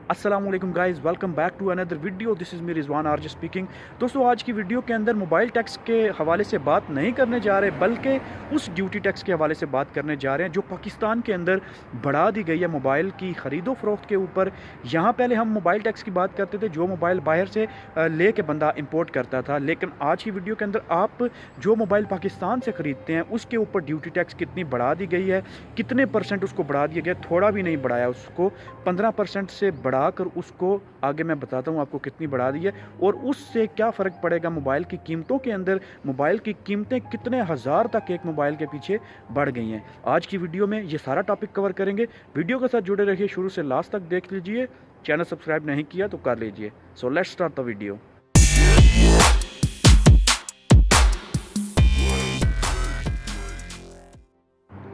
अस्सलाम वालेकुम guys, welcome back to another video. This is me Rizwan RJ speaking. दोस्तों, आज की वीडियो के अंदर मोबाइल टैक्स के हवाले से बात नहीं करने जा रहे, बल्कि उस ड्यूटी टैक्स के हवाले से बात करने जा रहे हैं जो पाकिस्तान के अंदर बढ़ा दी गई है मोबाइल की ख़रीदो फ़रोख्त के ऊपर। यहाँ पहले हम मोबाइल टैक्स की बात करते थे, जो मोबाइल बाहर से ले के बंदा इंपोर्ट करता था, लेकिन आज की वीडियो के अंदर आप जो मोबाइल पाकिस्तान से ख़रीदते हैं उसके ऊपर ड्यूटी टैक्स कितनी बढ़ा दी गई है, कितने % उसको बढ़ा दिया गया। थोड़ा भी नहीं बढ़ाया, उसको 15% से बढ़ाकर उसको आगे मैं बताता हूँ आपको कितनी बढ़ा दी है और उससे क्या फ़र्क पड़ेगा मोबाइल की कीमतों के अंदर। मोबाइल की कीमतें कितने हज़ार तक एक मोबाइल के पीछे बढ़ गई हैं। आज की वीडियो में ये सारा टॉपिक कवर करेंगे। वीडियो के साथ जुड़े रहिए, शुरू से लास्ट तक देख लीजिए। चैनल सब्सक्राइब नहीं किया तो कर लीजिए। So let's start the video.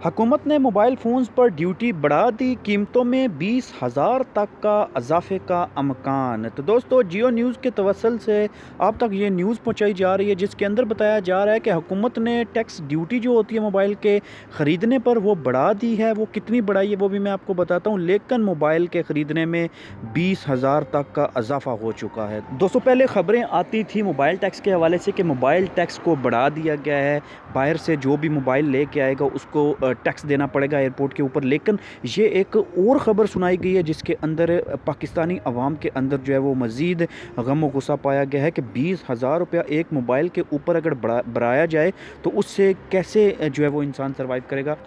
हुकूमत ने मोबाइल फ़ोन्स पर ड्यूटी बढ़ा दी, कीमतों में 20,000 तक का इजाफे का अमकान। तो दोस्तों, जियो न्यूज़ के तवसल से आप तक ये न्यूज़ पहुंचाई जा रही है जिसके अंदर बताया जा रहा है कि हुकूमत ने टैक्स ड्यूटी जो होती है मोबाइल के ख़रीदने पर वो बढ़ा दी है। वो कितनी बढ़ाई है वो भी मैं आपको बताता हूँ, लेकिन मोबाइल के ख़रीदने में 20,000 तक का इजाफा हो चुका है। दोस्तों, पहले ख़बरें आती थी मोबाइल टैक्स के हवाले से कि मोबाइल टैक्स को बढ़ा दिया गया है, बाहर से जो भी मोबाइल लेके आएगा उसको टैक्स देना पड़ेगा एयरपोर्ट के ऊपर। लेकिन ये एक और ख़बर सुनाई गई है जिसके अंदर पाकिस्तानी अवाम के अंदर जो है वो मज़ीद गम और गुस्सा पाया गया है कि 20,000 रुपया एक मोबाइल के ऊपर अगर बढ़ाया जाए तो उससे कैसे जो है वो इंसान सर्वाइव करेगा।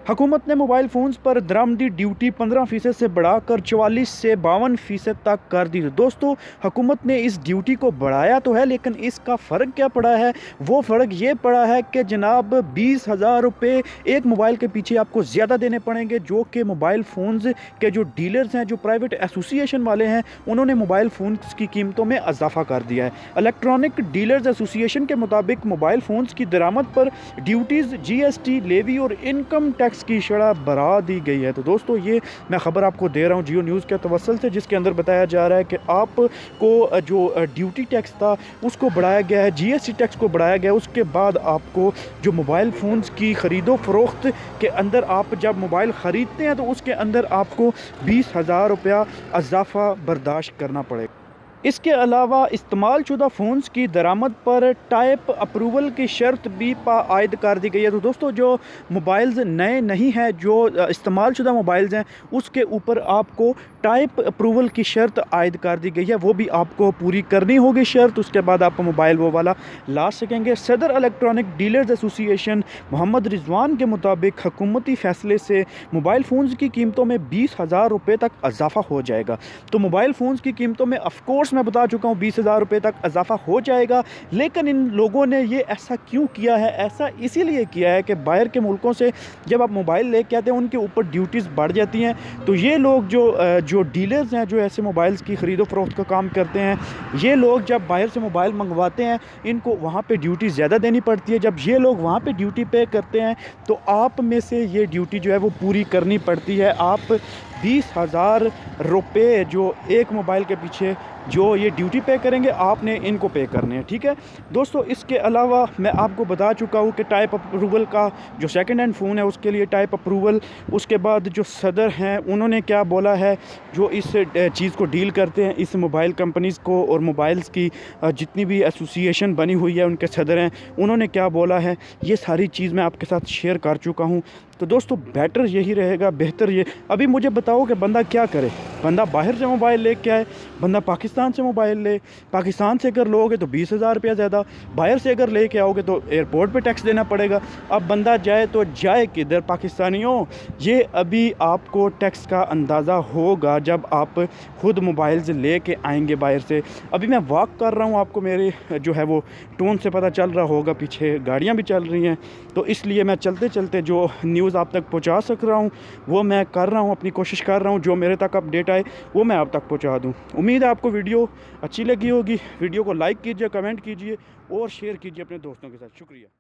हुकूमत ने मोबाइल फ़ोन्स पर दरामदी ड्यूटी 15% से बढ़ाकर 44 से 52% तक कर दी। दोस्तों, हुकूमत ने इस ड्यूटी को बढ़ाया तो है, लेकिन इसका फ़र्क क्या पड़ा है? वो फ़र्क ये पड़ा है कि जनाब 20,000 रुपये एक मोबाइल के पीछे आपको ज़्यादा देने पड़ेंगे, जो कि मोबाइल फ़ोन्स के जो डीलर्स हैं, जो प्राइवेट एसोसिएशन वाले हैं, उन्होंने मोबाइल फ़ोन्स की कीमतों में इजाफा कर दिया है। इलेक्ट्रॉनिक डीलर्स एसोसिएशन के मुताबिक मोबाइल फ़ोन्स की दरामद पर ड्यूटीज़, GST, लेवी और इनकम टैक्स की शरह बढ़ा दी गई है। तो दोस्तों, ये मैं ख़बर आपको दे रहा हूँ जियो न्यूज़ के तवसल से, जिसके अंदर बताया जा रहा है कि आपको जो ड्यूटी टैक्स था उसको बढ़ाया गया है, GST टैक्स को बढ़ाया गया है। उसके बाद आपको जो मोबाइल फ़ोन्स की ख़रीदो फ़रोख्त के अंदर आप जब मोबाइल ख़रीदते हैं तो उसके अंदर आपको 20,000 रुपया इजाफा बर्दाश्त करना पड़ेगा। इसके अलावा इस्तेमाल शुदा फ़ोन्स की दरामद पर टाइप अप्रूवल की शर्त भी आयद कर दी गई है। तो दोस्तों, जो मोबाइल्स नए नहीं हैं, जो इस्तेमाल शुदा मोबाइल्स हैं, उसके ऊपर आपको टाइप अप्रूवल की शर्त आयद कर दी गई है। वो भी आपको पूरी करनी होगी शर्त, उसके बाद आप मोबाइल वो वाला ला सकेंगे। सदर electronic dealers association Mohammad Rizwan के मुताबिक हुकूमती फ़ैसले से मोबाइल फ़ोन्स की कीमतों में 20,000 रुपये तक इजाफा हो जाएगा। तो मोबाइल फ़ोन्स की कीमतों में ऑफकोर्स मैं बता चुका हूँ 20,000 रुपये तक इजाफा हो जाएगा, लेकिन इन लोगों ने ये ऐसा क्यों किया है? ऐसा इसीलिए किया है कि बाहर के मुल्कों से जब आप मोबाइल लेके आते हैं उनके ऊपर ड्यूटीज़ बढ़ जाती हैं। तो ये लोग जो डीलर्स हैं, जो ऐसे मोबाइल्स की ख़रीदो फ़रोख्त का काम करते हैं, ये लोग जब बाहर से मोबाइल मंगवाते हैं इनको वहाँ पर ड्यूटी ज़्यादा देनी पड़ती है। जब ये लोग वहाँ पर ड्यूटी पे करते हैं तो आप में से ये ड्यूटी जो है वो पूरी करनी पड़ती है। आप 20,000 रुपये जो एक मोबाइल के पीछे जो ये ड्यूटी पे करेंगे, आपने इनको पे करने हैं, ठीक है दोस्तों। इसके अलावा मैं आपको बता चुका हूँ कि टाइप अप्रूवल का जो सेकंड हैंड फ़ोन है उसके लिए टाइप अप्रूवल, उसके बाद जो सदर हैं उन्होंने क्या बोला है, जो इस चीज़ को डील करते हैं, इस मोबाइल कंपनीज़ को और मोबाइल्स की जितनी भी एसोसिएशन बनी हुई है उनके सदर हैं, उन्होंने क्या बोला है, ये सारी चीज़ मैं आपके साथ शेयर कर चुका हूँ। तो दोस्तों, बेटर यही रहेगा, बेहतर ये। अभी मुझे बताओ कि बंदा क्या करे? बंदा बाहर से मोबाइल ले के आए, बंदा पाकिस्तान से मोबाइल ले। पाकिस्तान से अगर लोगे तो 20,000 रुपया ज़्यादा, बाहर से अगर ले के आओगे तो एयरपोर्ट पे टैक्स देना पड़ेगा। अब बंदा जाए तो जाए किधर? पाकिस्तानियों, ये अभी आपको टैक्स का अंदाज़ा होगा जब आप ख़ुद मोबाइल्स ले के आएँगे बाहर से। अभी मैं वॉक कर रहा हूँ, आपको मेरे जो है वो टोन से पता चल रहा होगा, पीछे गाड़ियाँ भी चल रही हैं, तो इसलिए मैं चलते चलते जो न्यूज़ आप तक पहुंचा सक रहा हूं वो मैं कर रहा हूं, अपनी कोशिश कर रहा हूं जो मेरे तक अपडेट आए वो मैं आप तक पहुंचा दूं। उम्मीद है आपको वीडियो अच्छी लगी होगी। वीडियो को लाइक कीजिए, कमेंट कीजिए और शेयर कीजिए अपने दोस्तों के साथ। शुक्रिया।